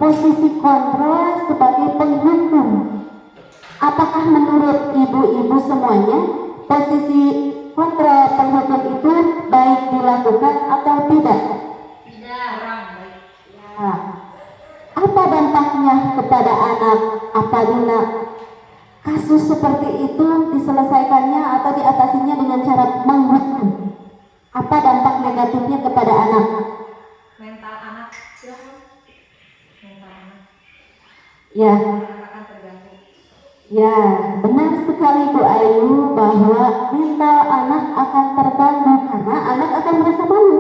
posisi kontrol sebagai penghukum. Apakah menurut ibu-ibu semuanya posisi kontrol penghukum itu baik dilakukan atau tidak? Tidak. Ya. Apa dampaknya kepada anak apabila kasus seperti itu diselesaikannya atau diatasinya dengan cara menghukum? Apa dampak negatifnya kepada anak? Mental anak, silahkan. Mental anak Ya, akan terganggu. ya, benar sekali Bu Ayu bahwa mental anak akan terganggu karena anak akan merasa malu.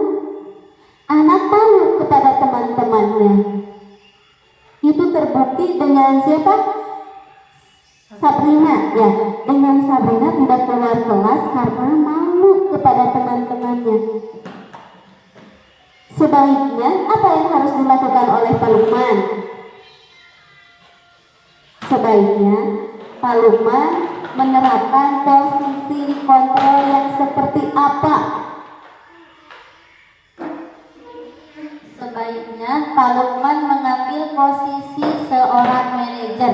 Anak malu kepada teman-temannya. Itu terbukti dengan siapa? Sabrina, ya. Dengan Sabrina tidak keluar kelas karena malu kepada teman-temannya. Sebaiknya apa yang harus dilakukan oleh Pak Lukman? Sebaiknya Pak Lukman menerapkan posisi kontrol yang seperti apa? Sebaiknya Pak Lukman mengambil posisi seorang manajer.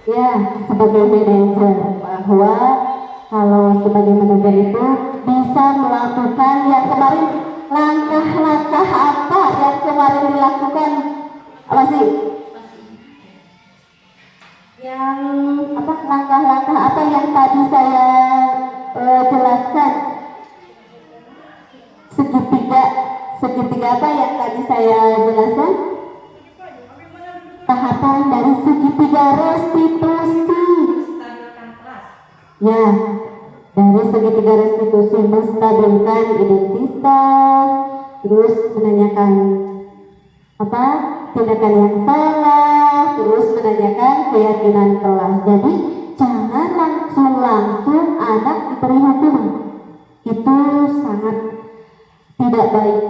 Ya, sebagai manajer, bahwa kalau sebagai manajer itu bisa melakukan yang kemarin, langkah-langkah apa yang kemarin dilakukan? Apa sih? Yang apa, langkah-langkah apa yang tadi saya jelaskan? Segitiga apa yang tadi saya jelaskan? Tahapan dari segitiga restitusi. Stabilkan kelas. Ya, dari segitiga restitusi menstabilkan identitas, terus menanyakan apa tindakan yang salah, terus menanyakan keyakinan kelas. Jadi jangan langsung anak diberi hukuman. Itu sangat tidak baik.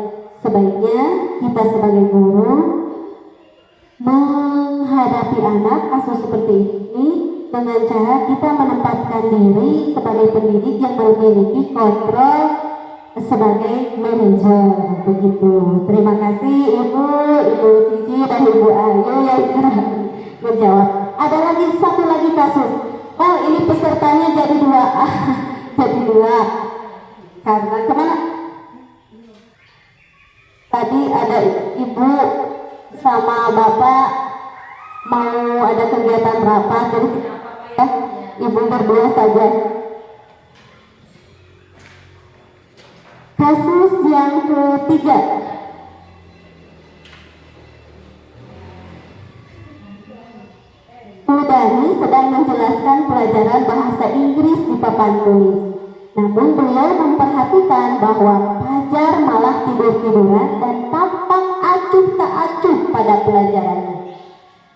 Sebaiknya kita sebagai guru menghadapi anak kasus seperti ini dengan cara kita menempatkan diri sebagai pendidik yang memiliki kontrol sebagai manajer, begitu. Terima kasih Ibu Cici dan Ibu Ayu yang sudah menjawab. Ada lagi satu lagi kasus. Oh, ini pesertanya jadi dua. Jadi dua. Karena kemana? Tadi ada Ibu sama Bapak mau ada kegiatan rapat, jadi Ibu berdua saja. Kasus yang ketiga. Bu Dani sedang menjelaskan pelajaran bahasa Inggris di papan tulis. Namun beliau memperhatikan bahwa Fajar malah tidur-tiduran dan tampak acuh tak acuh pada pelajarannya.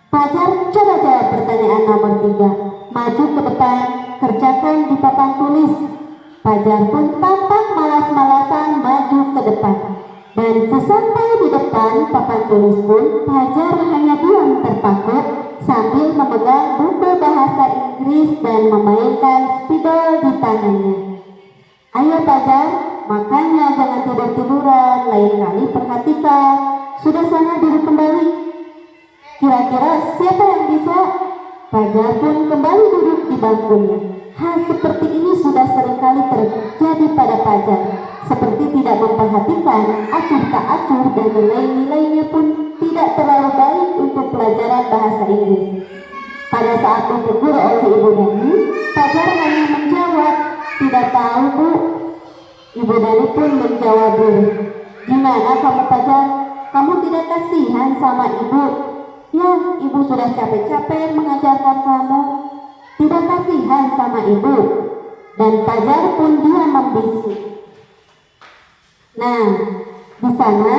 Fajar coba jawab pertanyaan nomor 3. Maju ke depan, kerjakan di papan tulis. Fajar pun tampak malas-malasan maju ke depan. Dan sesampai di depan papan tulis pun Fajar hanya diam terpaku sambil memegang buku bahasa Inggris dan memainkan spidol di tangannya. Ayo Fajar, makanya jangan tidur-tiduran, lain kali perhatikan. Sudah sana duduk kembali. Kira-kira siapa yang bisa? Fajar pun kembali duduk di bangkunya. Hal seperti ini sudah seringkali terjadi pada Fajar. Seperti tidak memperhatikan acuh tak acuh dan nilai-nilainya pun tidak terlalu baik untuk pelajaran bahasa Inggris. Pada saat ditegur oleh Ibu Dani, Fajar hanya menjawab, "Tidak tahu Bu." Ibu Dani pun menjawab dulu, "Gimana kamu Fajar? Kamu tidak kasihan sama Ibu? Ya, Ibu sudah capek-capek mengajarkan kamu. Tidak kasihan sama Ibu." Dan Fajar pun diam membisu. Nah, di sana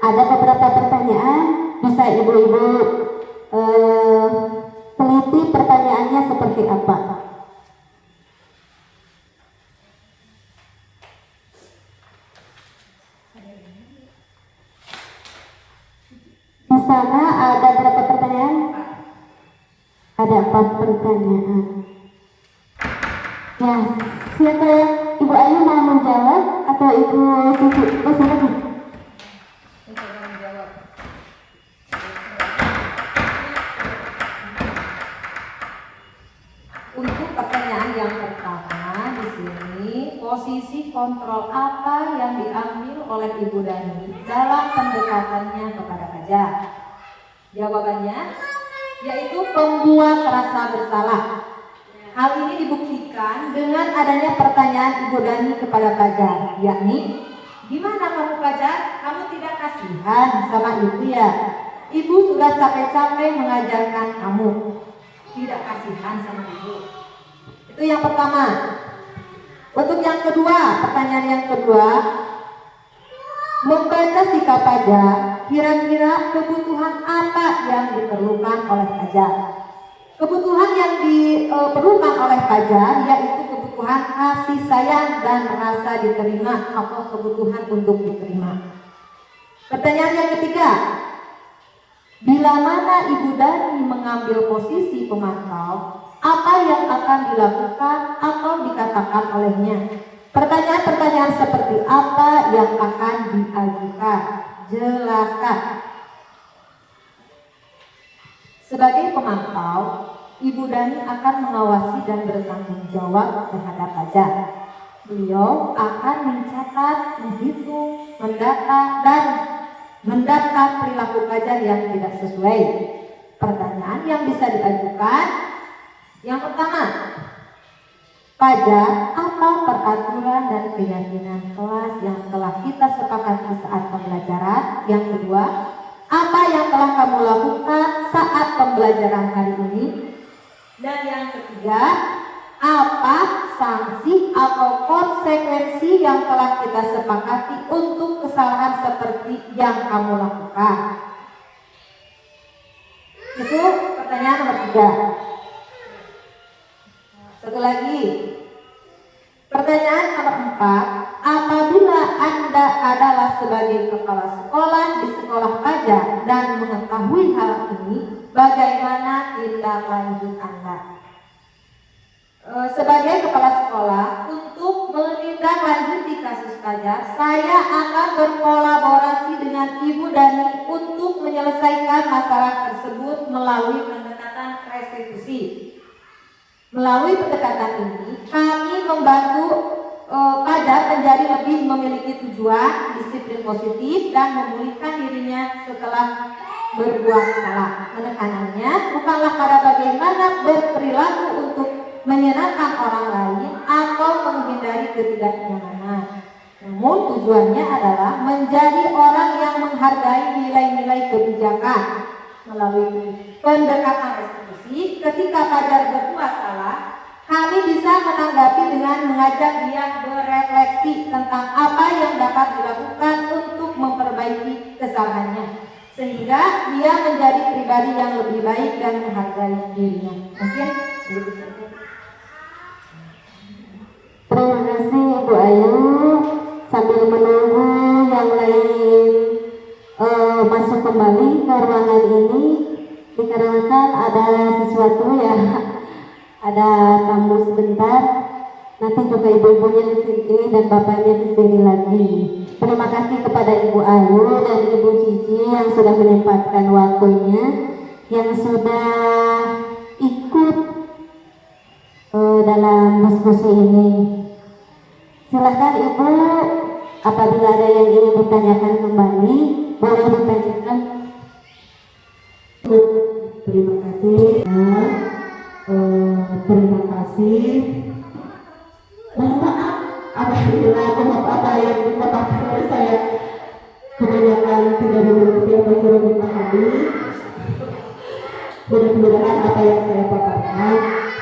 ada beberapa pertanyaan. Bisa ibu-ibu teliti pertanyaannya seperti apa. Di sana ada berapa pertanyaan? Ada 4 pertanyaan. Ya, siapa yang Ibu Ayu mau menjawab atau Ibu Cucu? Siapa lagi? Mencoba menjawab. Untuk pertanyaan yang pertama di sini, posisi kontrol apa yang diambil oleh Ibu Dani dalam pendekatannya kepada Fajar? Jawabannya yaitu membuat rasa bersalah. Hal ini dibuktikan dengan adanya pertanyaan Ibu Dani kepada Fajar, yakni, "Gimana kamu Fajar? Kamu tidak kasihan sama ibu ya? Ibu sudah capek-capek mengajarkan kamu." Tidak kasihan sama ibu. Itu yang pertama. Untuk yang kedua, pertanyaan yang kedua, membaca sikap Fajar, kira-kira kebutuhan apa yang diperlukan oleh Fajar? Kebutuhan yang diperlukan oleh Fajar yaitu kebutuhan kasih sayang dan rasa diterima atau kebutuhan untuk diterima. Pertanyaan yang ketiga, bila mana Ibu Dani mengambil posisi pemantau, apa yang akan dilakukan atau dikatakan olehnya? Pertanyaan-pertanyaan seperti apa yang akan diajukan? Jelaskan. Sebagai pemantau, Ibu Dani akan mengawasi dan bertanggung jawab terhadap Fajar. Beliau akan mencatat, menghitung, mendata, dan mendata perilaku Fajar yang tidak sesuai. Pertanyaan yang bisa diajukan, yang pertama, Fajar, apa peraturan dan keyakinan kelas yang telah kita sepakati saat pembelajaran? Yang kedua, apa yang telah kamu lakukan saat pembelajaran hari ini? Dan yang ketiga, apa sanksi atau konsekuensi yang telah kita sepakati untuk kesalahan seperti yang kamu lakukan? Itu pertanyaan nomor 3. Satu lagi, pertanyaan nomor 4. Apabila Anda adalah sebagai kepala sekolah di sekolah Fajar dan mengetahui hal ini, bagaimana tindak lanjut Anda? Sebagai kepala sekolah, untuk menindaklanjuti kasus Fajar, saya akan berkolaborasi dengan Ibu Dani untuk menyelesaikan masalah tersebut melalui pendekatan restitusi. Melalui pendekatan ini, kami membantu Fajar menjadi lebih memiliki tujuan, disiplin positif, dan memulihkan dirinya setelah berbuat salah. Penekanannya bukanlah pada bagaimana berperilaku untuk menyenangkan orang lain atau menghindari ketidaknyamanan. Namun tujuannya adalah menjadi orang yang menghargai nilai-nilai kebijakan. Melalui pendekatan restitusi, ketika Fajar berbuat salah, kami bisa menanggapi dengan mengajak dia berefleksi tentang apa yang dapat dilakukan untuk memperbaiki kesalahannya, sehingga dia menjadi pribadi yang lebih baik dan menghargai dirinya. Mungkin begitu saja. Terima kasih Ibu Ayu. Sambil menunggu yang lain masuk kembali ke ruangan ini, dikarenakan ada sesuatu ya, ada tamu sebentar. Nanti juga ibu-ibunya di sini dan bapaknya di sini lagi. Terima kasih kepada Ibu Ayu dan Ibu Cici yang sudah menyempatkan waktunya, yang sudah ikut dalam diskusi ini. Silahkan Ibu, apabila ada yang ingin ditanyakan kembali, boleh ditanyakan. Terima kasih. Terima kasih. Mohon maaf apabila apa yang dikatakan oleh saya kebanyakan tidak mengerti atau kurang dipahami. Mudah-mudahan apa yang saya paparkan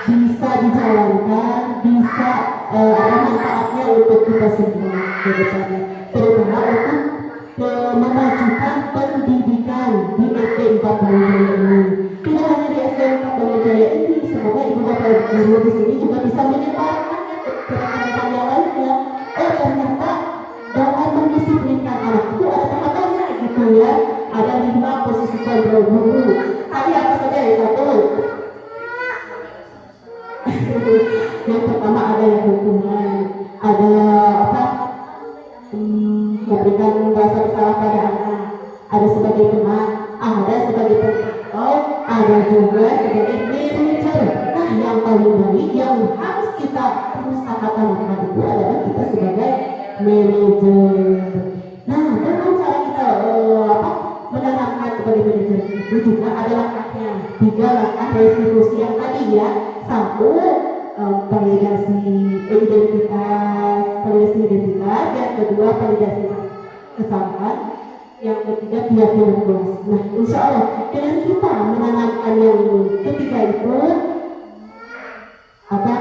bisa dijalankan, bisa ada manfaatnya untuk kita semua ke depannya, terutama untuk memajukan pendidikan di SD 4 Jaya ini. Tidak hanya di SD 4 Jaya ini, semoga ibu bapak guru di sini juga bisa menyebarkannya ke teman-teman yang lainnya. Oh ternyata dalam mendisiplinkan anak itu ada tahapannya gitu ya. Ada 5 posisi kontrol guru. Tadi apa saja ya? Satu. Yang pertama ada yang hukuman, ada apa? Memberikan rasa bersalah pada anak, ada sebagai teman, ada sebagai pemantau, ada juga sebagai manajer. Nah yang paling baik yang harus kita usahakan itu adalah kita sebagai manajer. Nah dengan cara kita menanamkan sebagai manajer itu juga ada langkahnya, 3 langkah restitusi yang tadi ya. 1, validasi identitas, yang kedua validasi kesalahan, yang ketiga keyakinan kelas. Nah insya Allah dengan kita menanamkan yang ketiga itu,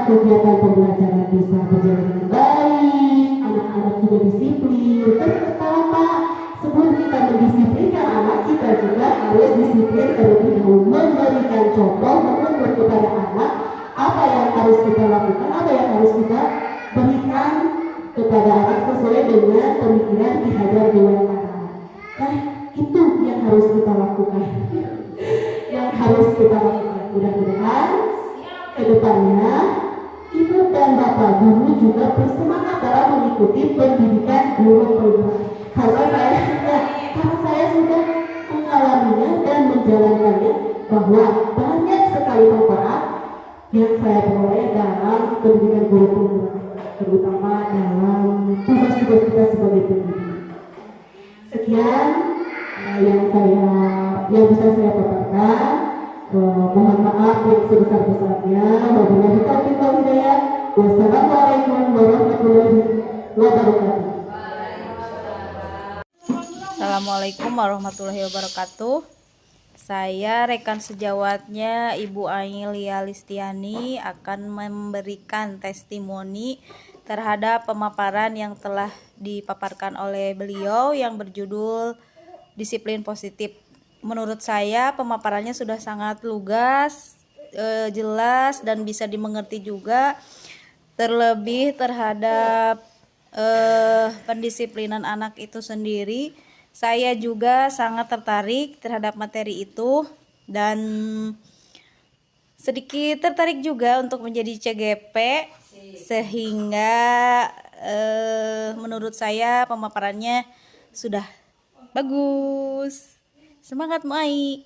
kegiatan pembelajaran bisa berjalan dengan baik, anak-anak juga disiplin. Pertama, sebelum kita mendisiplinkan anak, kita juga harus disiplin terlebih dahulu, memberikan contoh, mengukur kepada anak apa yang harus kita lakukan, apa yang harus kita berikan kepada anak sesuai dengan pemikiran Ki Hajar Dewantara. Nah, itu yang harus kita lakukan. Yang harus kita lakukan. Mudah-mudahan ke depannya ibu dan bapak guru juga bersemangat dalam mengikuti pendidikan guru perguruan. Karena saya sudah mengalaminya dan menjalankannya, bahwa banyak sekali manfaat yang saya peroleh dalam pendidikan guru perguruan, terutama dalam tugas-tugas kita sebagai pendidik. Sekian yang bisa saya paparkan. Mohon maaf yang sebesar-besarnya. Wabillahi taufiq wal hidayah. Wassalamualaikum warahmatullahi wabarakatuh. Assalamualaikum warahmatullahi wabarakatuh. Saya rekan sejawatnya Ibu Ailia Listiani akan memberikan testimoni terhadap pemaparan yang telah dipaparkan oleh beliau yang berjudul Disiplin Positif. Menurut saya pemaparannya sudah sangat lugas, jelas dan bisa dimengerti juga, terlebih terhadap pendisiplinan anak itu sendiri. Saya juga sangat tertarik terhadap materi itu dan sedikit tertarik juga untuk menjadi CGP, sehingga menurut saya pemaparannya sudah bagus. Semangat Mai.